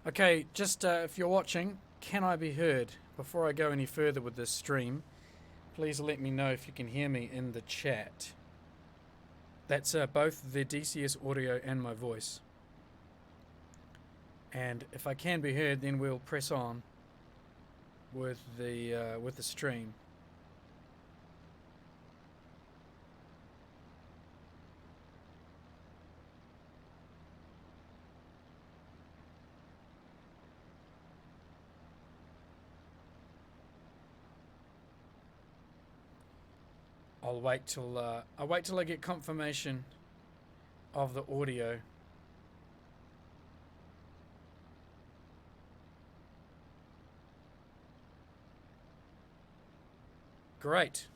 Okay, just if you're watching, can I be heard? Before I go any further with this stream, please let me know if you can hear me in the chat. That's both the DCS audio and my voice. And if I can be heard, then we'll press on with the stream. I'll wait till I get confirmation of the audio. Great.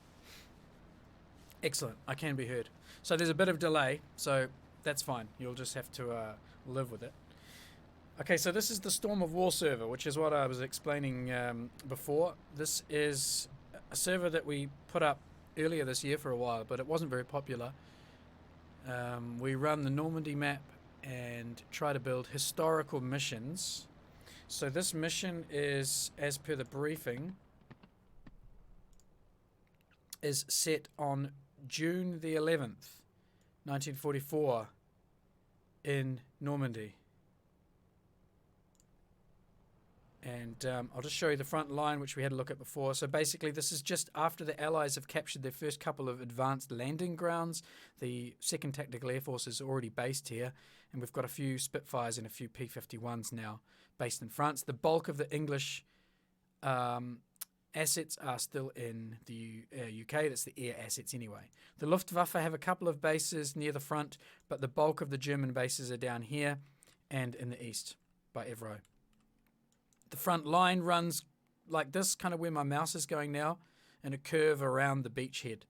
Excellent. I can be heard. So there's a bit of delay, so that's fine. You'll just have to live with it. Okay, so this is the Storm of War server, which is what I was explaining before. This is a server that we put up earlier this year for a while, but it wasn't very popular. We run the Normandy map and try to build historical missions. So this mission is, as per the briefing, is set on June the 11th, 1944 in Normandy. And I'll just show you the front line, which we had a look at before. So basically, this is just after the Allies have captured their first couple of advanced landing grounds. The 2nd Tactical Air Force is already based here, and we've got a few Spitfires and a few P-51s now based in France. The bulk of the English assets are still in the UK. That's the air assets anyway. The Luftwaffe have a couple of bases near the front, but the bulk of the German bases are down here and in the east by Evro. The front line runs like this, kind of where my mouse is going now, in a curve around the beachhead.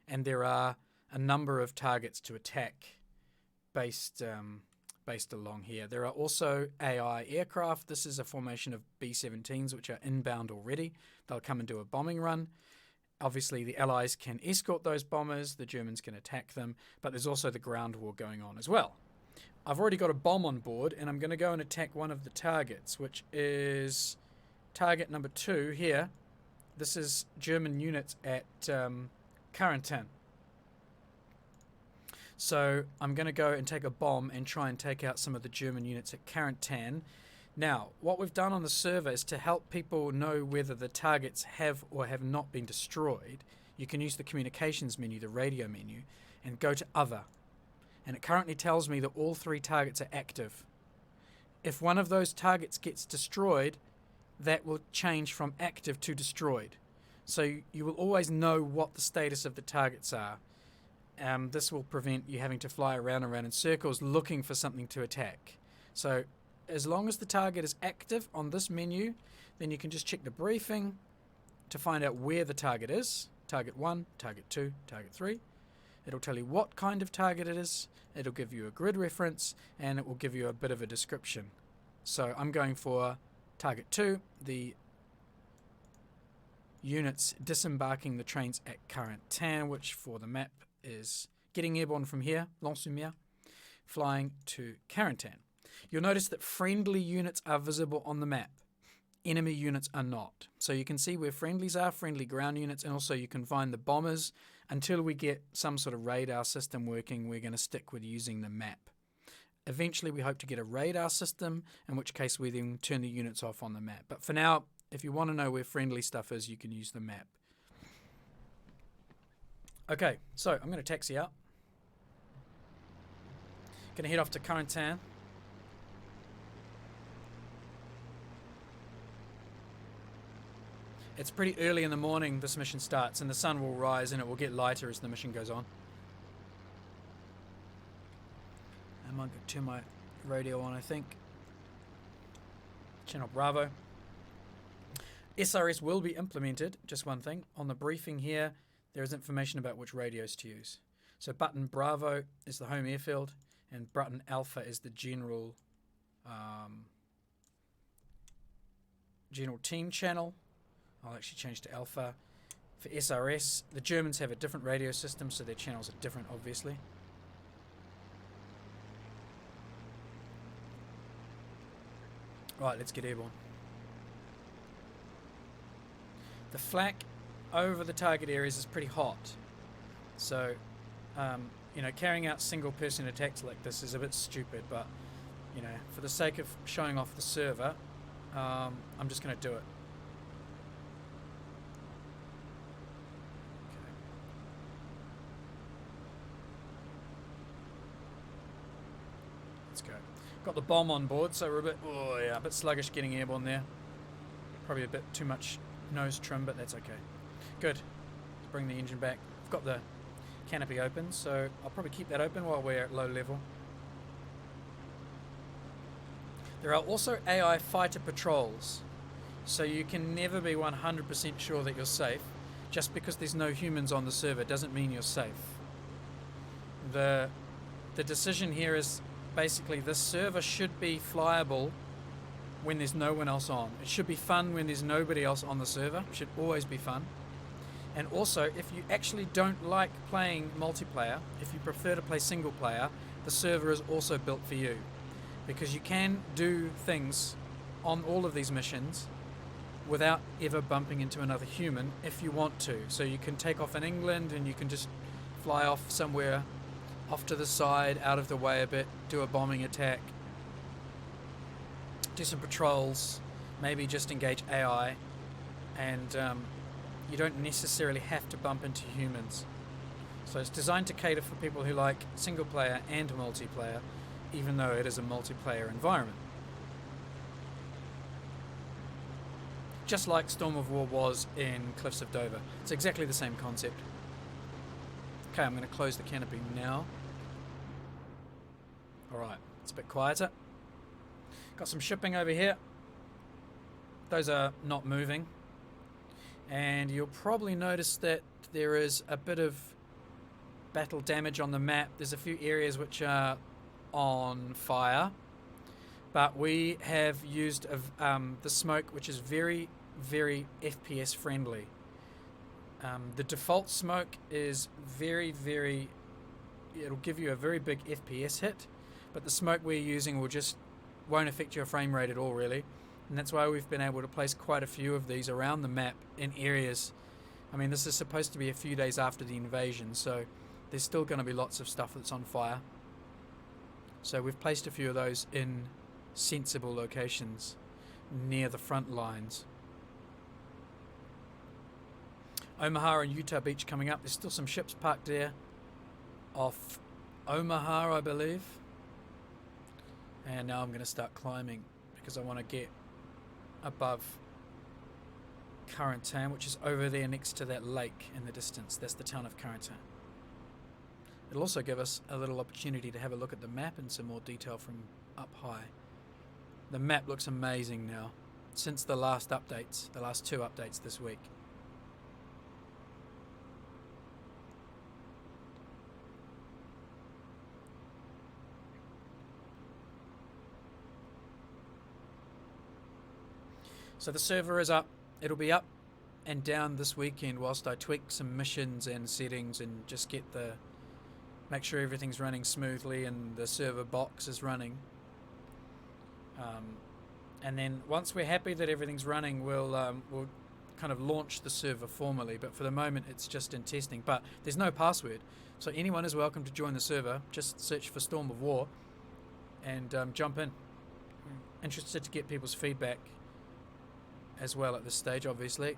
And there are a number of targets to attack based along here. There are also AI aircraft. This is a formation of B-17s, which are inbound already. They'll come and do a bombing run. Obviously, the Allies can escort those bombers. The Germans can attack them. But there's also the ground war going on as well. I've already got a bomb on board, and I'm going to go and attack one of the targets, which is target number 2 here. This is German units at Carentan. So I'm going to go and take a bomb and try and take out some of the German units at Carentan. Now, what we've done on the server is to help people know whether the targets have or have not been destroyed. You can use the communications menu, the radio menu, and go to Other. And it currently tells me that all 3 targets are active. If one of those targets gets destroyed, that will change from active to destroyed. So you will always know what the status of the targets are. This will prevent you having to fly around in circles looking for something to attack. So as long as the target is active on this menu, then you can just check the briefing to find out where the target is. Target 1, target 2, target 3. It'll tell you what kind of target it is, it'll give you a grid reference, and it will give you a bit of a description. So I'm going for target 2, the units disembarking the trains at Carentan, which for the map is getting airborne from here, Lens-sur-Mer, flying to Carentan. You'll notice that friendly units are visible on the map. Enemy units are not. So you can see where friendlies are, friendly ground units, and also you can find the bombers. Until we get some sort of radar system working, we're going to stick with using the map. Eventually we hope to get a radar system, in which case we then turn the units off on the map. But for now, if you want to know where friendly stuff is, you can use the map. Okay, so I'm going to taxi out. Going to head off to Carentan. It's pretty early in the morning this mission starts, and the sun will rise and it will get lighter as the mission goes on. I might turn my radio on, I think. Channel Bravo. SRS will be implemented, just one thing. On the briefing here, there is information about which radios to use. So button Bravo is the home airfield, and button Alpha is the general team channel. I'll actually change to Alpha. For SRS, the Germans have a different radio system, so their channels are different, obviously. Right, let's get airborne. The flak over the target areas is pretty hot. So, you know, carrying out single-person attacks like this is a bit stupid, but, you know, for the sake of showing off the server, I'm just going to do it. Okay. Let's go. Got the bomb on board, so we're a bit sluggish getting airborne there. Probably a bit too much nose trim, but that's okay. Good. Let's bring the engine back. I've got the canopy open, so I'll probably keep that open while we're at low level. There are also AI fighter patrols, so you can never be 100% sure that you're safe. Just because there's no humans on the server doesn't mean you're safe. The decision here is basically this server should be flyable when there's no one else on. It should be fun when there's nobody else on the server. It should always be fun. And also, if you actually don't like playing multiplayer, if you prefer to play single player, the server is also built for you. Because you can do things on all of these missions without ever bumping into another human if you want to. So you can take off in England and you can just fly off somewhere off to the side, out of the way a bit, do a bombing attack, do some patrols, maybe just engage AI, and you don't necessarily have to bump into humans. So it's designed to cater for people who like single player and multiplayer, even though it is a multiplayer environment. Just like Storm of War was in Cliffs of Dover. It's exactly the same concept. Okay, I'm going to close the canopy now. Alright, it's a bit quieter. Got some shipping over here. Those are not moving. And you'll probably notice that there is a bit of battle damage on the map. There's a few areas which are on fire. But we have used the smoke, which is very, very FPS friendly. The default smoke is very, very... It'll give you a very big FPS hit. But the smoke we're using won't affect your frame rate at all, really. And that's why we've been able to place quite a few of these around the map in areas. I mean, this is supposed to be a few days after the invasion, so there's still going to be lots of stuff that's on fire. So we've placed a few of those in sensible locations near the front lines. Omaha and Utah Beach coming up. There's still some ships parked there off Omaha, I believe. And now I'm going to start climbing because I want to get above Carentan, which is over there next to that lake in the distance. That's the town of Carentan. It'll also give us a little opportunity to have a look at the map in some more detail from up high. The map looks amazing now since the last updates, the last 2 updates this week. So the server is up. It'll be up and down this weekend whilst I tweak some missions and settings and just make sure everything's running smoothly and the server box is running. And then once we're happy that everything's running, we'll kind of launch the server formally. But for the moment, it's just in testing. But there's no password, so anyone is welcome to join the server. Just search for Storm of War and jump in. Interested to get people's feedback as well at this stage, obviously.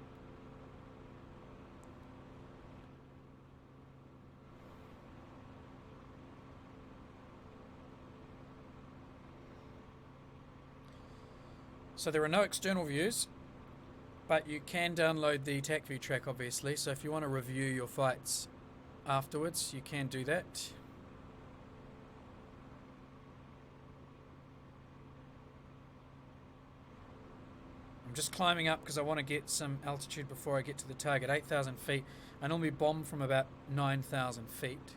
So there are no external views, but you can download the TAC view track, obviously. So if you want to review your fights afterwards, you can do that. I'm just climbing up because I want to get some altitude before I get to the target. 8,000 feet. I normally bomb from about 9,000 feet.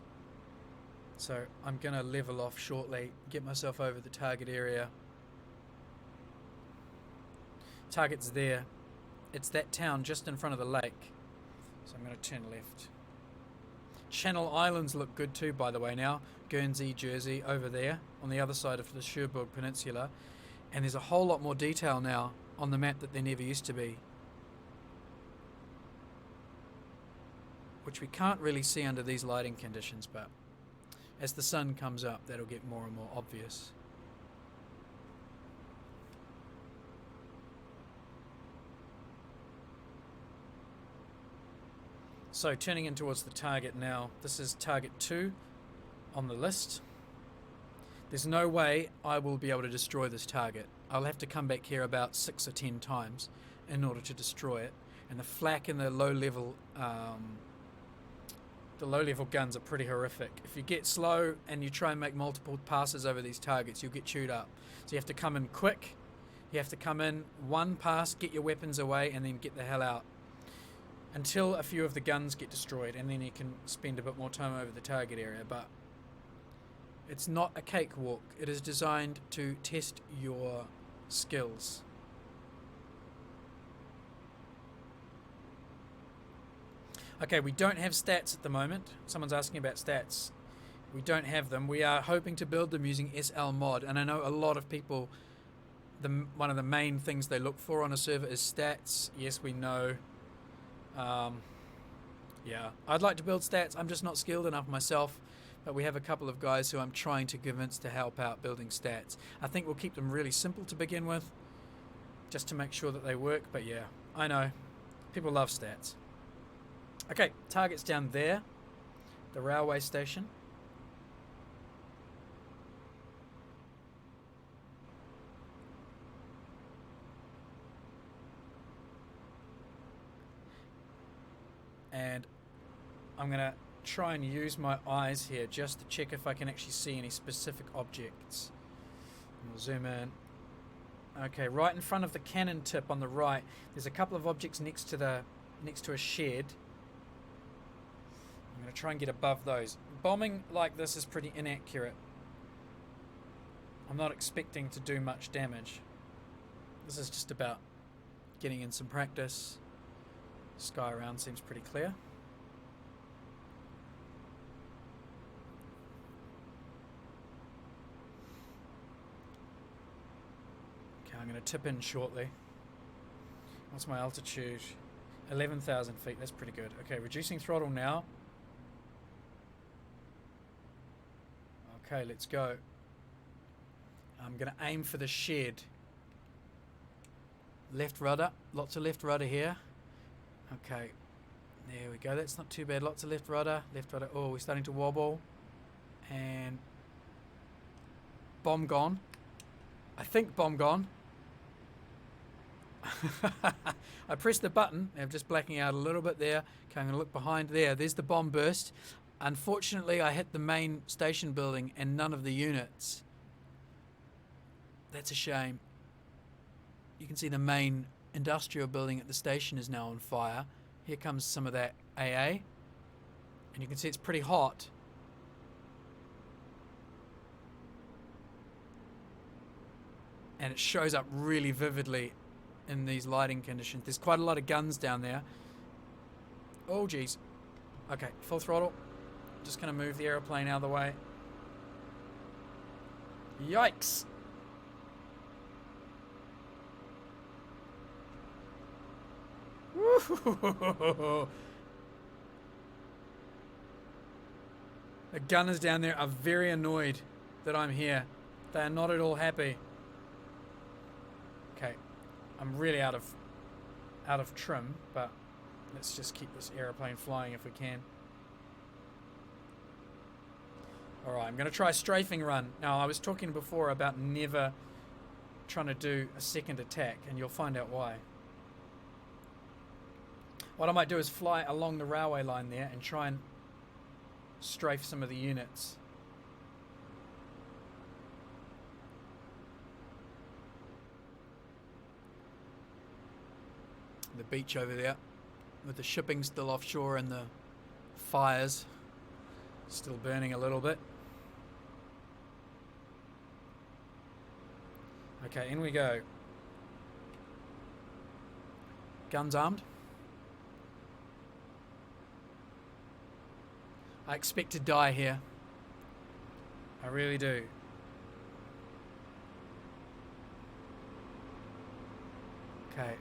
So I'm going to level off shortly, get myself over the target area. Target's there. It's that town just in front of the lake. So I'm going to turn left. Channel Islands look good too, by the way, now. Guernsey, Jersey, over there on the other side of the Cherbourg Peninsula. And there's a whole lot more detail now on the map that there never used to be, which we can't really see under these lighting conditions, but as the sun comes up, that'll get more and more obvious. So turning in towards the target now. This is target 2 on the list. There's no way I will be able to destroy this target. I'll have to come back here about 6 or 10 times in order to destroy it. And the flak and the low level guns are pretty horrific. If you get slow and you try and make multiple passes over these targets, you'll get chewed up. So you have to come in quick. You have to come in one pass, get your weapons away, and then get the hell out. Until a few of the guns get destroyed, and then you can spend a bit more time over the target area. But it's not a cakewalk. It is designed to test your skills. Okay, we don't have stats at the moment. Someone's asking about stats. We don't have them. We are hoping to build them using SL mod, and I know a lot of people, one of the main things they look for on a server is stats. Yes, we know. Yeah, I'd like to build stats. I'm just not skilled enough myself, but we have a couple of guys who I'm trying to convince to help out building stats. I think we'll keep them really simple to begin with, just to make sure that they work. But yeah, I know people love stats. Okay, target's down there, the railway station. And I'm going to try and use my eyes here just to check if I can actually see any specific objects. And we'll zoom in. Okay, right in front of the cannon tip on the right, there's a couple of objects next to a shed. I'm going to try and get above those. Bombing like this is pretty inaccurate. I'm not expecting to do much damage. This is just about getting in some practice. Sky around seems pretty clear. Okay, I'm going to tip in shortly. What's my altitude? 11,000 feet, that's pretty good. Okay, reducing throttle now. Okay, let's go. I'm going to aim for the shed. Left rudder, lots of left rudder here. Okay, there we go. That's not too bad. Lots of left rudder. Left rudder. Oh, we're starting to wobble. And bomb gone. I think bomb gone. I pressed the button. I'm just blacking out a little bit there. Okay, I'm going to look behind there. There's the bomb burst. Unfortunately, I hit the main station building and none of the units. That's a shame. You can see the main industrial building at the station is now on fire. Here comes some of that AA, and you can see it's pretty hot. And it shows up really vividly in these lighting conditions. There's quite a lot of guns down there. Oh geez. Okay, full throttle. Just gonna move the aeroplane out of the way. Yikes! The gunners down there are very annoyed that I'm here. They are not at all happy. Okay, I'm really out of trim, but let's just keep this aeroplane flying if we can. Alright, I'm going to try a strafing run. Now, I was talking before about never trying to do a second attack, and you'll find out why. What I might do is fly along the railway line there and try and strafe some of the units. The beach over there with the shipping still offshore and the fires still burning a little bit. Okay, in we go. Guns armed. I expect to die here. I really do. Okay.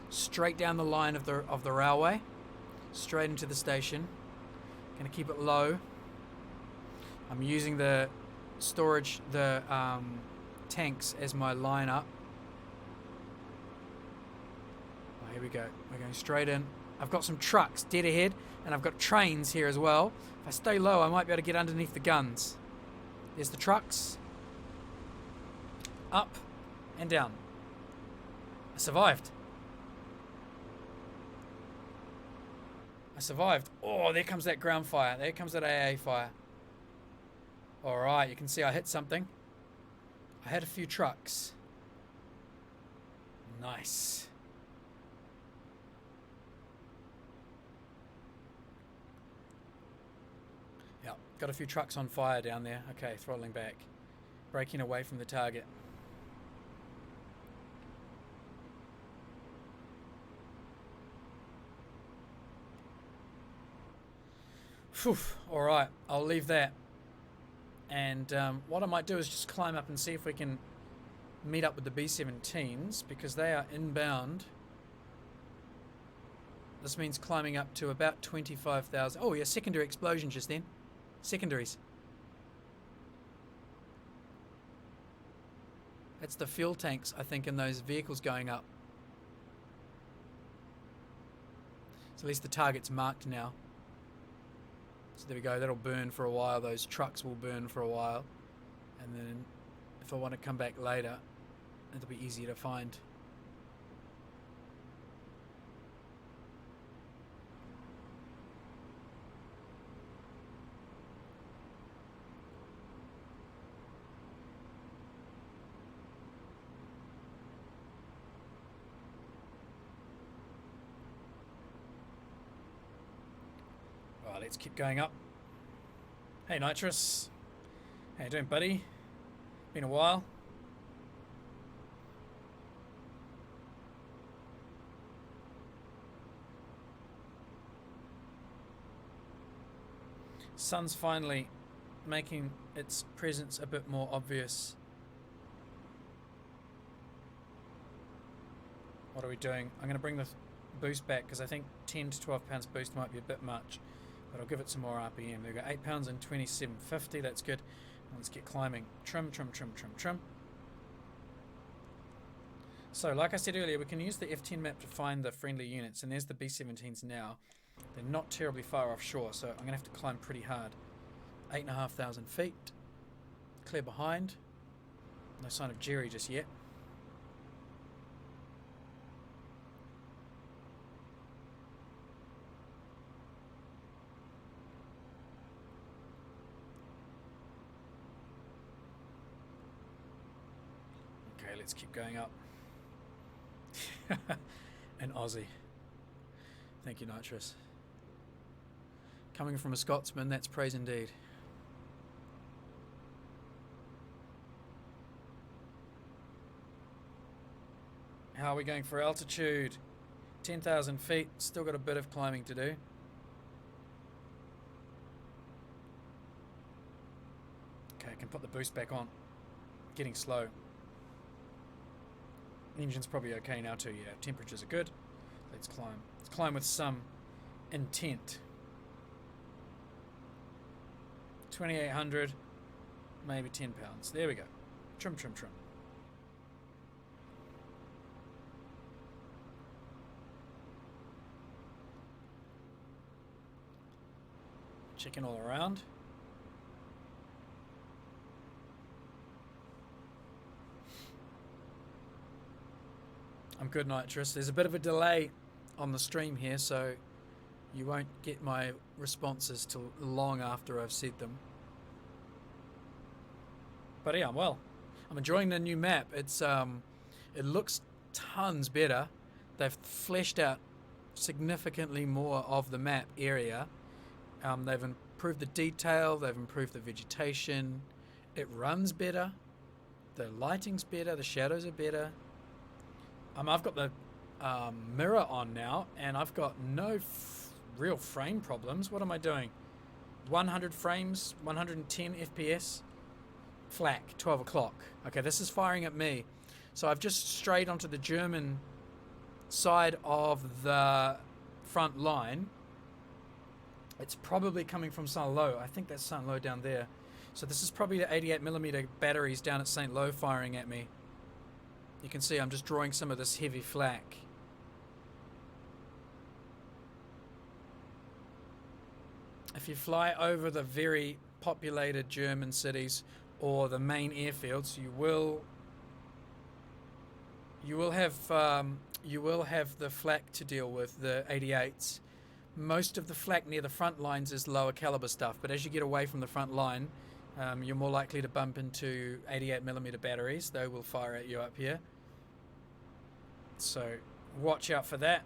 Straight down the line of the railway. Straight into the station. Gonna keep it low. I'm using the storage, the tanks as my line up. Oh, here we go. We're going straight in. I've got some trucks dead ahead, and I've got trains here as well. If I stay low, I might be able to get underneath the guns. There's the trucks. Up and down. I survived. I survived. Oh, there comes that ground fire. There comes that AA fire. Alright, you can see I hit something. I had a few trucks. Nice. Yep, got a few trucks on fire down there. Okay, throttling back. Braking away from the target. Phew, alright, I'll leave that. And what I might do is just climb up and see if we can meet up with the B-17s, because they are inbound. This means climbing up to about 25,000. Oh yeah, secondary explosion just then. Secondaries. That's the fuel tanks, I think, in those vehicles going up. So at least the target's marked now. So there we go, that'll burn for a while, those trucks will burn for a while. And then if I want to come back later, it'll be easier to find. Right, let's keep going up. Hey Nitrous, how you doing, buddy? Been a while. Sun's finally making its presence a bit more obvious. What are we doing? I'm going to bring the boost back because I think 10 to 12 pounds boost might be a bit much, but I'll give it some more RPM. There we go, 8 pounds and 27.50. That's good. Let's get climbing. Trim, trim, trim, trim, trim. So, like I said earlier, we can use the F10 map to find the friendly units, and there's the B-17s now. They're not terribly far offshore, so I'm going to have to climb pretty hard. 8,500 feet. Clear behind. No sign of Jerry just yet. Okay, let's keep going up. An Aussie. Thank you, Nitrous. Coming from a Scotsman, that's praise indeed. How are we going for altitude? 10,000 feet. Still got a bit of climbing to do. Okay, I can put the boost back on. Getting slow. Engine's probably okay now too, yeah. Temperatures are good. Let's climb. Let's climb with some intent. 2,800, maybe 10 pounds. There we go. Trim, trim, trim. Checking all around. I'm good, Nitrous. There's a bit of a delay on the stream here, so you won't get my responses till long after I've said them. But yeah, I'm well. I'm enjoying the new map. It's it looks tons better. They've fleshed out significantly more of the map area. They've improved the detail. They've improved the vegetation. It runs better. The lighting's better. The shadows are better. I've got the mirror on now, and I've got no real frame problems. What am I doing? 100 frames, 110 FPS, FLAC, 12 o'clock. Okay, this is firing at me. So I've just strayed onto the German side of the front line. It's probably coming from St. Lo. I think that's St. Lo down there. So this is probably the 88mm batteries down at St. Lo firing at me. You can see I'm just drawing some of this heavy flak. If you fly over the very populated German cities or the main airfields, you will have the flak to deal with, the 88s. Most of the flak near the front lines is lower caliber stuff, but as you get away from the front line, you're more likely to bump into 88mm batteries. They will fire at you up here. So watch out for that.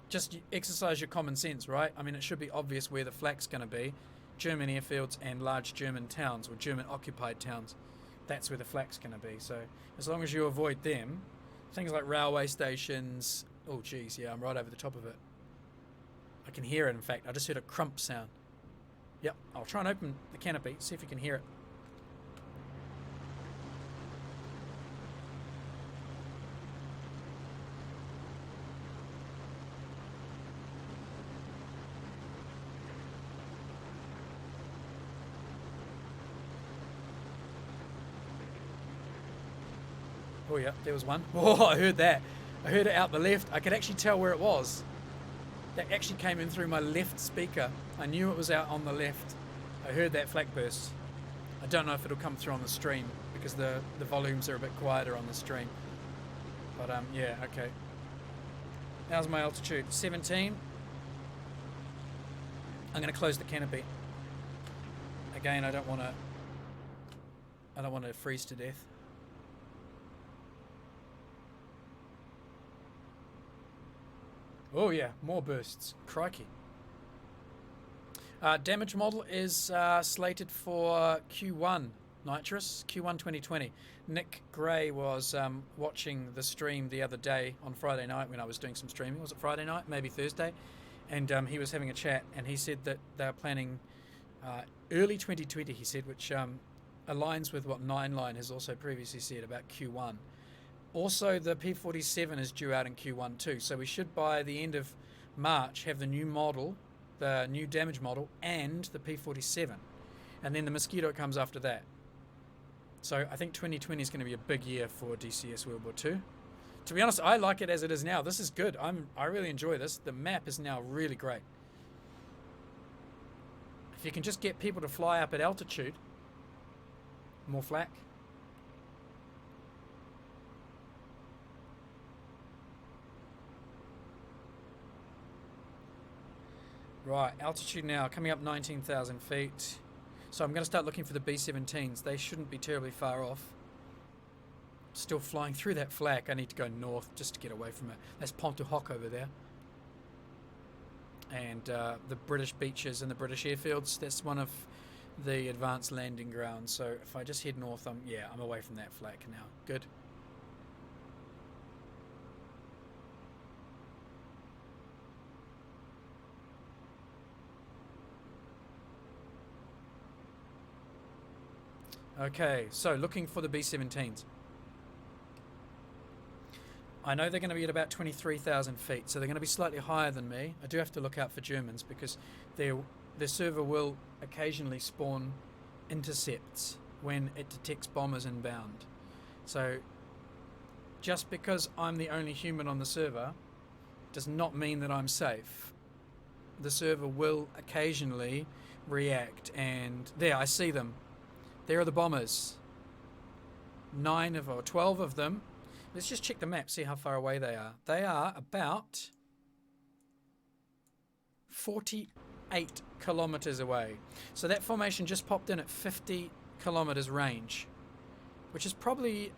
Just exercise your common sense, right? I mean, it should be obvious where the flak's going to be. German airfields and large German towns or German occupied towns. That's where the flak's going to be. So as long as you avoid them, things like railway stations. Oh, geez, yeah, I'm right over the top of it. I can hear it, in fact. I just heard a crump sound. Yep, I'll try and open the canopy, see if you can hear it. Oh, yeah, there was one. Oh, I heard that. I heard it out the left. I could actually tell where it was. That actually came in through my left speaker. I knew it was out on the left. I heard that flak burst. I don't know if it'll come through on the stream because the volumes are a bit quieter on the stream. But yeah, okay. How's my altitude? 17. I'm going to close the canopy. Again, I don't want to freeze to death. Oh yeah, more bursts. Crikey. Damage model is slated for Q1 Nitrous, Q1 2020. Nick Gray was watching the stream the other day on Friday night when I was doing some streaming. Was it Friday night? Maybe Thursday. And he was having a chat and he said that they're planning early 2020, he said, which aligns with what Nine Line has also previously said about Q1. Also, the P47 is due out in Q1 too, so we should by the end of March have the new model, the new damage model, and the P47. And then the Mosquito comes after that. So I think 2020 is going to be a big year for DCS Warbirds 2. To be honest, I like it as it is now. This is good. I really enjoy this. The map is now really great. If you can just get people to fly up at altitude, more flak. Right, altitude now, coming up 19,000 feet. So I'm going to start looking for the B-17s. They shouldn't be terribly far off. Still flying through that flak. I need to go north just to get away from it. That's Pont du Hoc over there. And the British beaches and the British airfields, that's one of the advanced landing grounds. So if I just head north, I'm away from that flak now. Good. Okay, so looking for the B-17s. I know they're going to be at about 23,000 feet, so they're going to be slightly higher than me. I do have to look out for Germans because their server will occasionally spawn intercepts when it detects bombers inbound. So just because I'm the only human on the server does not mean that I'm safe. The server will occasionally react, and there, I see them. There are the bombers. 12 of them. Let's just check the map, see how far away they are. They are about 48 kilometers away. So that formation just popped in at 50 kilometers range, which is probably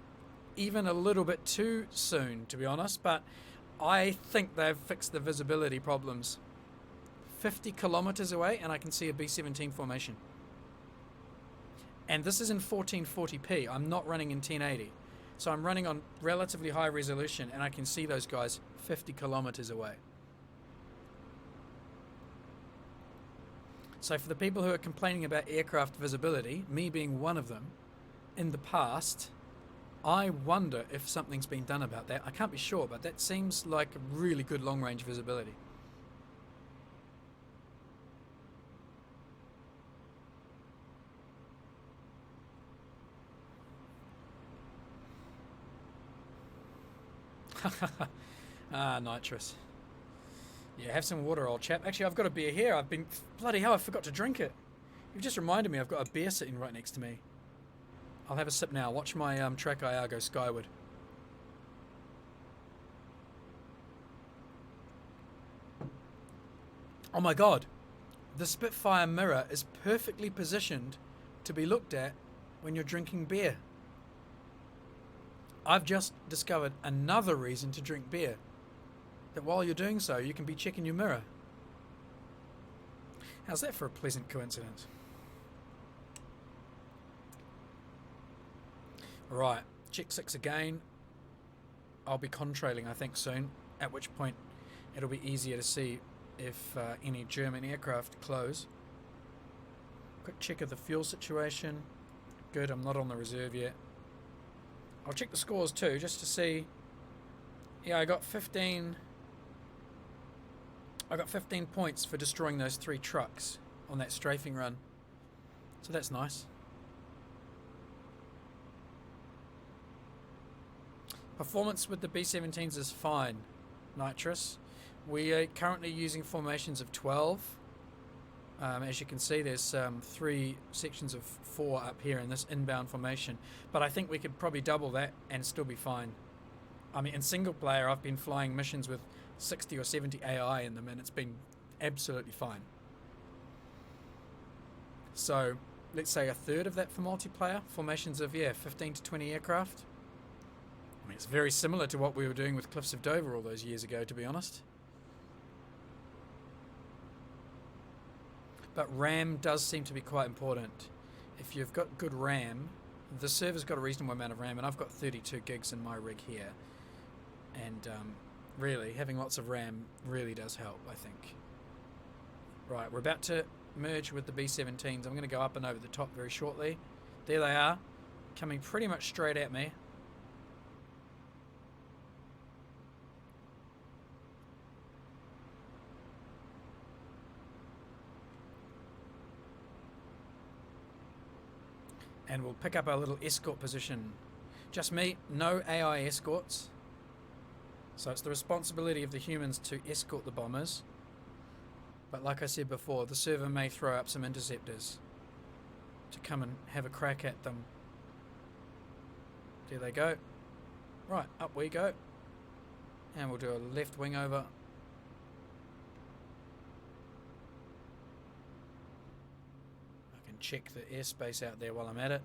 even a little bit too soon, to be honest, but I think they've fixed the visibility problems. 50 kilometers away, and I can see a B-17 formation. And this is in 1440p. I'm not running in 1080. So I'm running on relatively high resolution, and I can see those guys 50 kilometers away. So for the people who are complaining about aircraft visibility, me being one of them, in the past. I wonder if something's been done about that. I can't be sure, but that seems like a really good long-range visibility. Nitrous. Yeah, have some water, old chap. Actually, I've got a beer here. Bloody hell, I forgot to drink it. You've just reminded me I've got a beer sitting right next to me. I'll have a sip now. Watch my track IR go skyward. Oh my god. The Spitfire mirror is perfectly positioned to be looked at when you're drinking beer. I've just discovered another reason to drink beer. That while you're doing so, you can be checking your mirror. How's that for a pleasant coincidence? Right, check 6 again. I'll be contrailing, I think, soon, at which point it'll be easier to see if any German aircraft close. Quick check of the fuel situation. Good, I'm not on the reserve yet. I'll check the scores too, just to see. Yeah, I got 15 points for destroying those 3 trucks on that strafing run. So that's nice. Performance with the B-17s is fine, Nitrous. We are currently using formations of 12. As you can see, there's 3 sections of 4 up here in this inbound formation. But I think we could probably double that and still be fine. I mean, in single player, I've been flying missions with 60 or 70 AI in them, and it's been absolutely fine. So, let's say a third of that for multiplayer. Formations of, 15 to 20 aircraft. I mean, it's very similar to what we were doing with Cliffs of Dover all those years ago, to be honest. But RAM does seem to be quite important. If you've got good RAM, the server's got a reasonable amount of RAM, and I've got 32 gigs in my rig here. And really, having lots of RAM really does help, I think. Right, we're about to merge with the B-17s. I'm going to go up and over the top very shortly. There they are, coming pretty much straight at me. And we'll pick up our little escort position. Just me, no AI escorts. So it's the responsibility of the humans to escort the bombers. But like I said before, the server may throw up some interceptors to come and have a crack at them. There they go. Right, up we go. And we'll do a left wing over. Check the airspace out there while I'm at it.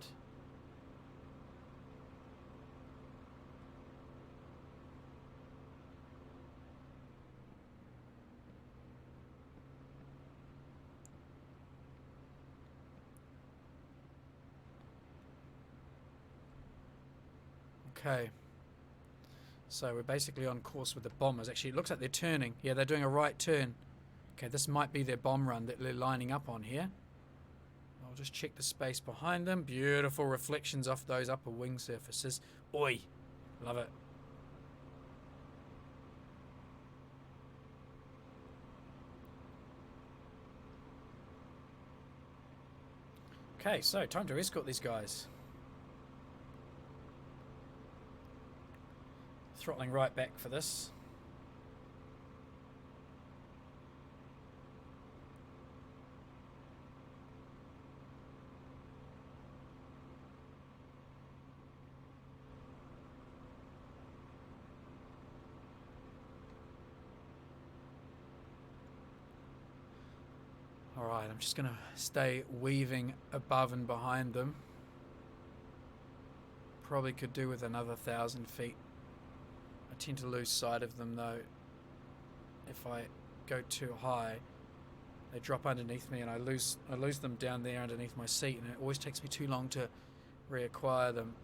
Okay. So we're basically on course with the bombers. Actually, it looks like they're turning. Yeah, they're doing a right turn. Okay, this might be their bomb run that they're lining up on here. I'll just check the space behind them. Beautiful reflections off those upper wing surfaces. Oi! Love it. Okay, so time to escort these guys. Throttling right back for this. Alright, I'm just going to stay weaving above and behind them. Probably could do with another 1,000 feet. I tend to lose sight of them though. If I go too high, they drop underneath me and I lose them down there underneath my seat, and it always takes me too long to reacquire them.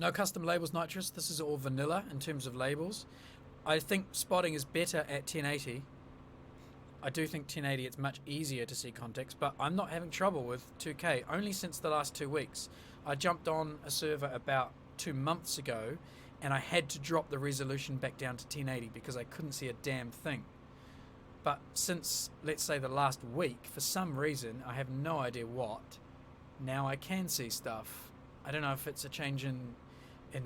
No custom labels, Nitrous. This is all vanilla in terms of labels. I think spotting is better at 1080. I do think 1080 it's much easier to see context, but I'm not having trouble with 2K only since the last 2 weeks. I jumped on a server about 2 months ago and I had to drop the resolution back down to 1080 because I couldn't see a damn thing. But since, let's say, the last week, for some reason, I have no idea what, now I can see stuff. I don't know if it's a change in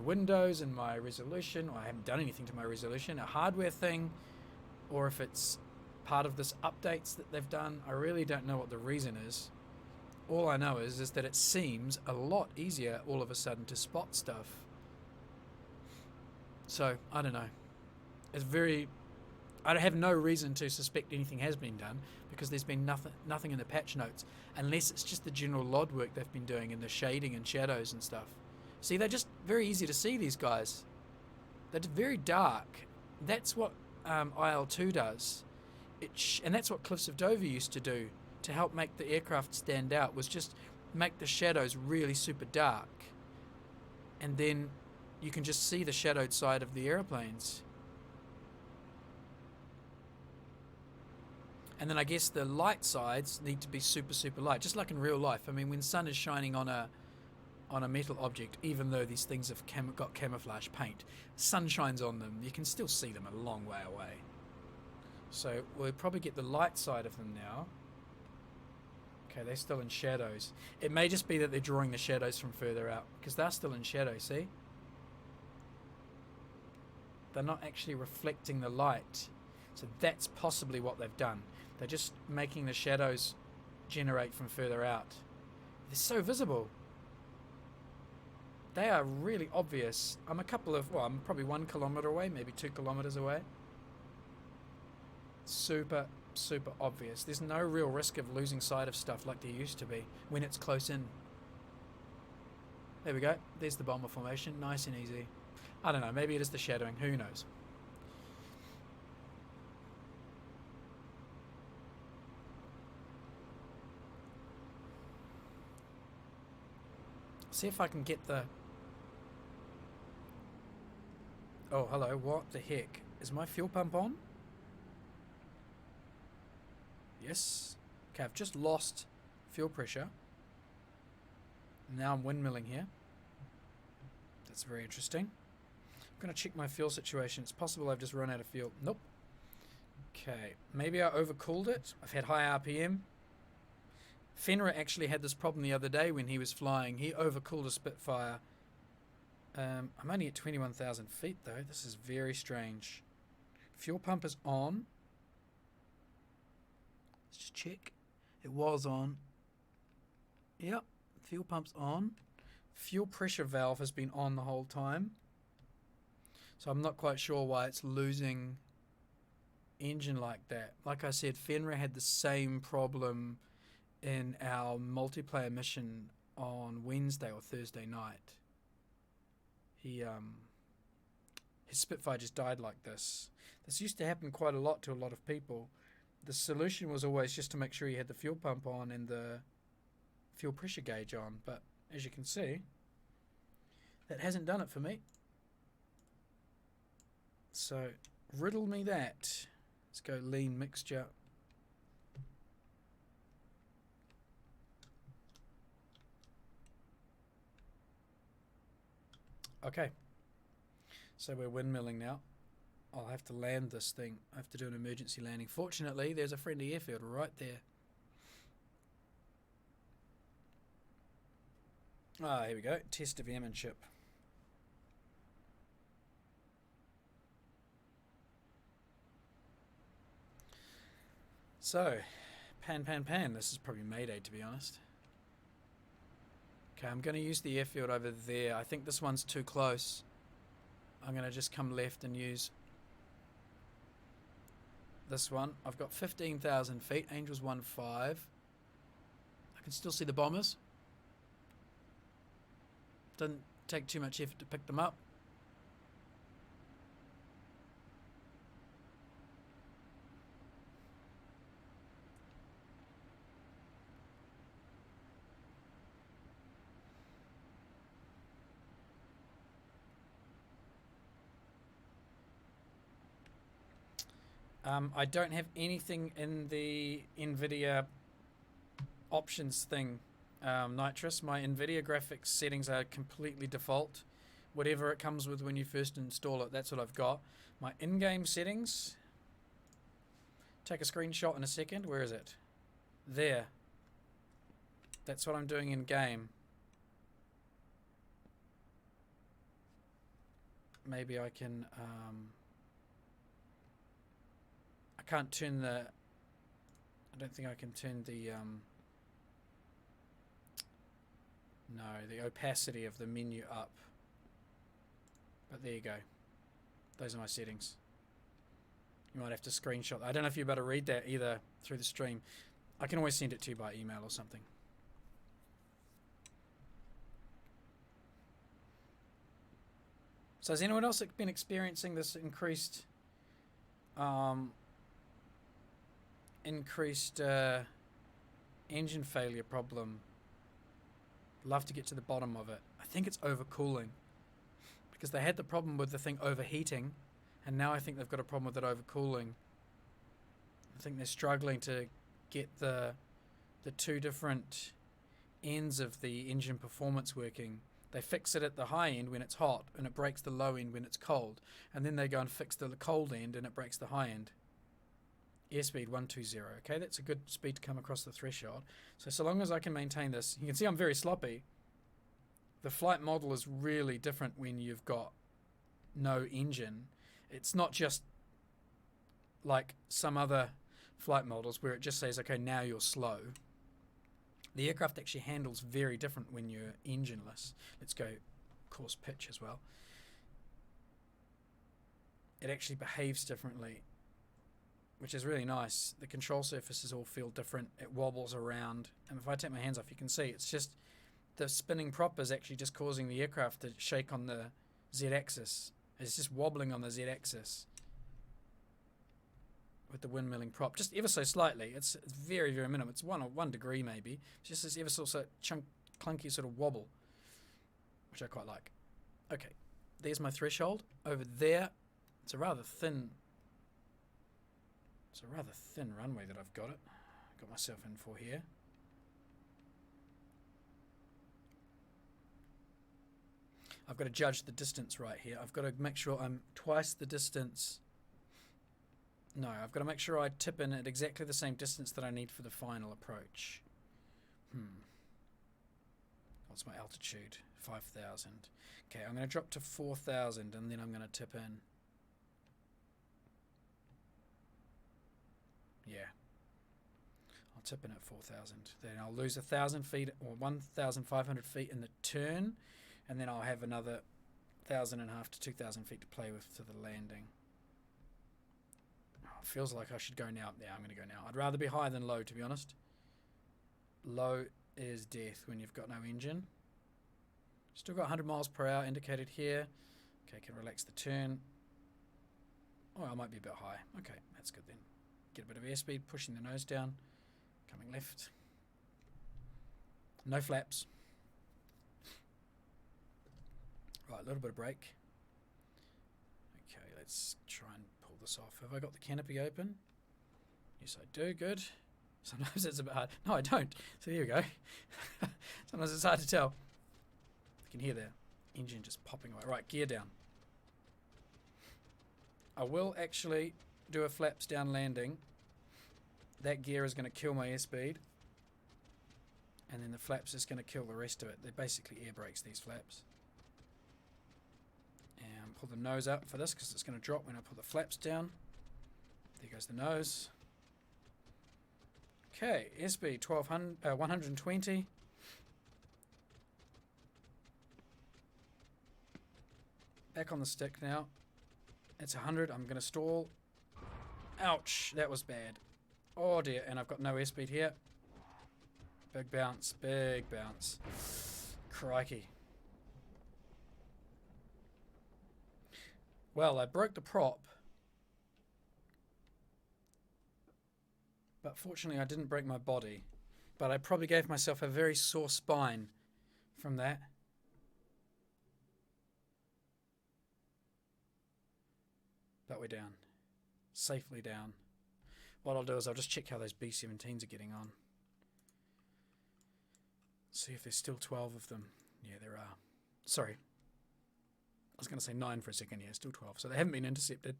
Windows and my resolution, or I haven't done anything to my resolution, a hardware thing, or if it's part of this updates that they've done. I really don't know what the reason is. All I know is that it seems a lot easier all of a sudden to spot stuff. So, I don't know. It's very... I have no reason to suspect anything has been done because there's been nothing in the patch notes, unless it's just the general LOD work they've been doing and the shading and shadows and stuff. See, they're just very easy to see, these guys. They're very dark. That's what IL-2 does. And that's what Cliffs of Dover used to do to help make the aircraft stand out, was just make the shadows really super dark. And then you can just see the shadowed side of the airplanes. And then I guess the light sides need to be super, super light, just like in real life. I mean, when sun is shining on a metal object, even though these things have got camouflage paint, sun shines on them, you can still see them a long way away. So we'll probably get the light side of them now. Okay, they're still in shadows. It may just be that they're drawing the shadows from further out, because they're still in shadow, see? They're not actually reflecting the light. So that's possibly what they've done. They're just making the shadows generate from further out. They're so visible. They are really obvious. I'm I'm probably 1 kilometer away, maybe 2 kilometers away. Super, super obvious. There's no real risk of losing sight of stuff like there used to be when it's close in. There we go. There's the bomber formation. Nice and easy. I don't know. Maybe it is the shadowing. Who knows? See if I can get the... Oh, hello. What the heck? Is my fuel pump on? Yes. Okay, I've just lost fuel pressure. Now I'm windmilling here. That's very interesting. I'm going to check my fuel situation. It's possible I've just run out of fuel. Nope. Okay, maybe I overcooled it. I've had high RPM. Fenrir actually had this problem the other day when he was flying. He overcooled a Spitfire. I'm only at 21,000 feet though. This is very strange. Fuel pump is on. Let's just check. It was on. Yep, fuel pump's on. Fuel pressure valve has been on the whole time. So I'm not quite sure why it's losing engine like that. Like I said, Fenrir had the same problem in our multiplayer mission on Wednesday or Thursday night. His Spitfire just died like this. This used to happen quite a lot to a lot of people. The solution was always just to make sure you had the fuel pump on and the fuel pressure gauge on, but as you can see, that hasn't done it for me. So riddle me that. Let's go lean mixture. Okay, so we're windmilling now. I'll have to land this thing. I have to do an emergency landing. Fortunately, there's a friendly airfield right there. Ah, here we go. Test of airmanship. So, pan. This is probably Mayday, to be honest. Okay, I'm going to use the airfield over there. I think this one's too close. I'm going to just come left and use this one. I've got 15,000 feet. Angels 1.5. I can still see the bombers. Doesn't take too much effort to pick them up. I don't have anything in the NVIDIA options thing, Nitrous. My NVIDIA graphics settings are completely default. Whatever it comes with when you first install it, that's what I've got. My in-game settings, take a screenshot in a second. Where is it? There. That's what I'm doing in game. Maybe I can, I can't turn the, I don't think I can turn the, no, the opacity of the menu up. But there you go. Those are my settings. You might have to screenshot. I don't know if you're able to read that either through the stream. I can always send it to you by email or something. So has anyone else been experiencing this increased engine failure problem? Love to get to the bottom of it. I think it's overcooling, because they had the problem with the thing overheating, and now I think they've got a problem with it overcooling. I think they're struggling to get the two different ends of the engine performance working. They fix it at the high end when it's hot, and it breaks the low end when it's cold. And then they go and fix the cold end, and it breaks the high end. Airspeed 120. Okay, that's a good speed to come across the threshold. So long as I can maintain this, you can see I'm very sloppy. The flight model is really different when you've got no engine. It's not just like some other flight models where it just says, okay, now you're slow. The aircraft actually handles very different when you're engineless. Let's go course pitch as well. It actually behaves differently, which is really nice. The control surfaces all feel different. It wobbles around. And if I take my hands off, you can see it's just the spinning prop is actually just causing the aircraft to shake on the Z-axis. It's just wobbling on the Z-axis with the windmilling prop, just ever so slightly. It's very, very minimal. It's 1 degree maybe. It's just this ever so clunky sort of wobble, which I quite like. Okay, there's my threshold. Over there, it's a rather thin runway that I've got myself in for here. I've got to judge the distance right here. I've got to make sure I'm twice the distance. No, I've got to make sure I tip in at exactly the same distance that I need for the final approach. What's my altitude? 5,000. Okay, I'm going to drop to 4,000 and then I'm going to tip in. Yeah. I'll tip in at 4,000. Then I'll lose 1,000 feet or 1,500 feet in the turn, and then I'll have another 1,500 to 2,000 feet to play with to the landing. It feels like I should go now. Yeah, I'm going to go now. I'd rather be high than low, to be honest. Low is death when you've got no engine. Still got 100 miles per hour indicated here. Okay, can relax the turn. Oh, I might be a bit high. Okay, that's good then. Get a bit of airspeed, pushing the nose down. Coming left. No flaps. Right, a little bit of brake. Okay, let's try and pull this off. Have I got the canopy open? Yes, I do. Good. Sometimes it's a bit hard. No, I don't. So here we go. Sometimes it's hard to tell. You can hear the engine just popping away. Right, gear down. I will actually do a flaps down landing. That gear is going to kill my airspeed. And then the flaps is going to kill the rest of it. They're basically air brakes, these flaps. And pull the nose up for this because it's going to drop when I put the flaps down. There goes the nose. Okay, airspeed 120. Back on the stick now. It's 100. I'm going to stall. Ouch, that was bad. Oh dear, and I've got no airspeed here. Big bounce, big bounce. Crikey. Well, I broke the prop. But fortunately I didn't break my body. But I probably gave myself a very sore spine from that. But we're down. safely down. What I'll do is I'll just check how those B-17s are getting on. See if there's still 12 of them. Yeah, there are. Sorry. I was going to say 9 for a second. Yeah, still 12. So they haven't been intercepted.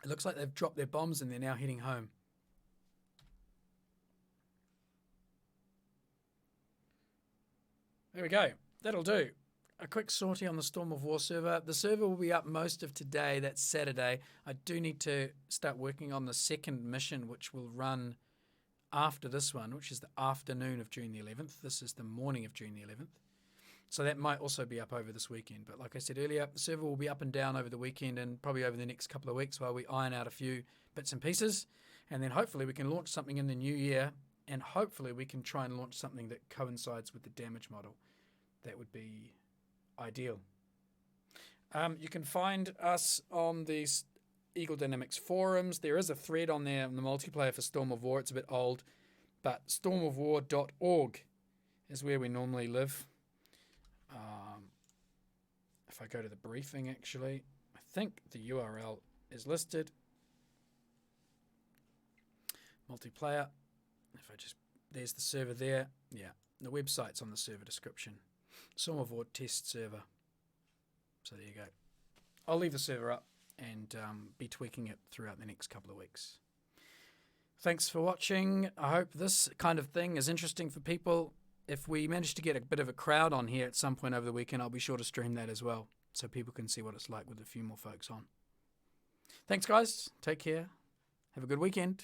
It looks like they've dropped their bombs and they're now heading home. There we go. That'll do. A quick sortie on the Storm of War server. The server will be up most of today. That's Saturday. I do need to start working on the second mission, which will run after this one, which is the afternoon of June the 11th. This is the morning of June the 11th. So that might also be up over this weekend. But like I said earlier, the server will be up and down over the weekend and probably over the next couple of weeks while we iron out a few bits and pieces. And then hopefully we can launch something in the new year, and hopefully we can try and launch something that coincides with the damage model. That would be ideal. You can find us on the Eagle Dynamics forums. There is a thread on there on the multiplayer for Storm of War. It's a bit old, but stormofwar.org is where we normally live. If I go to the briefing, actually, I think the URL is listed. Multiplayer. If I just, there's the server there. Yeah, the website's on the server description. Storm of War test server. So there you go. I'll leave the server up and be tweaking it throughout the next couple of weeks. Thanks for watching. I hope this kind of thing is interesting for people. If we manage to get a bit of a crowd on here at some point over the weekend, I'll be sure to stream that as well, so people can see what it's like with a few more folks on. Thanks, guys. Take care. Have a good weekend.